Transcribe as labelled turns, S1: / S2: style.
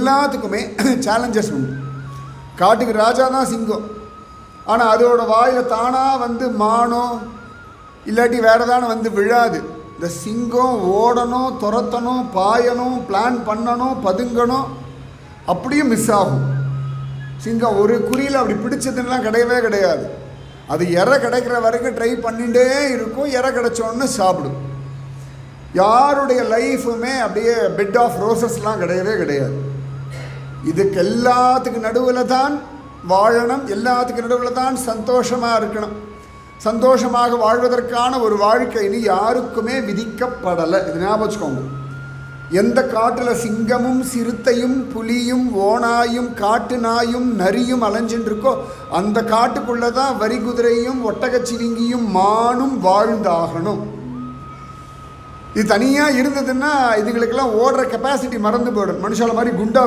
S1: எல்லாத்துக்குமே சேலஞ்சஸ் உண்டு. காட்டுக்கு ராஜா தான் சிங்கம். ஆனால் அதோட வாயில் தானாக வந்து மானோ இல்லாட்டி வேறு தானே வந்து விழாது. இந்த சிங்கம் ஓடணும், துரத்தணும், பாயணும், பிளான் பண்ணணும், பதுங்கணும், அப்படியும் மிஸ் ஆகும். சிங்கம் ஒரு குறியில் அப்படி பிடிச்சதுன்னெலாம் கிடையவே கிடையாது. அது இறை கிடைக்கிற வரைக்கும் ட்ரை பண்ணிகிட்டே இருக்கும். இறை கிடைச்சோன்னு சாப்பிடும். யாருடைய லைஃபுமே அப்படியே பெட் ஆஃப் ரோசஸ்லாம் கிடையவே கிடையாது. இதுக்கு எல்லாத்துக்கு நடுவில் தான் வாழணும், எல்லாத்துக்கு நடுவில் தான் சந்தோஷமாக இருக்கணும். சந்தோஷமாக வாழ்வதற்கான ஒரு வாழ்க்கை இனி யாருக்குமே விதிக்கப்படலை. இது ஞாபகம் வச்சுக்கோங்க. எந்த காட்டில் சிங்கமும் சிறுத்தையும் புலியும் ஓனாயும் காட்டு நாயும் நரியும் அலைஞ்சின்னு இருக்கோ அந்த காட்டுக்குள்ளே தான் வரி குதிரையும் ஒட்டகச்சிவிங்கியும் மானும் வாழ்ந்தாகணும். இது தனியாக இருந்ததுன்னா இதுங்களுக்கெல்லாம் ஓடுற கெப்பாசிட்டி மறந்து போயிடும். மனுஷால மாதிரி குண்டா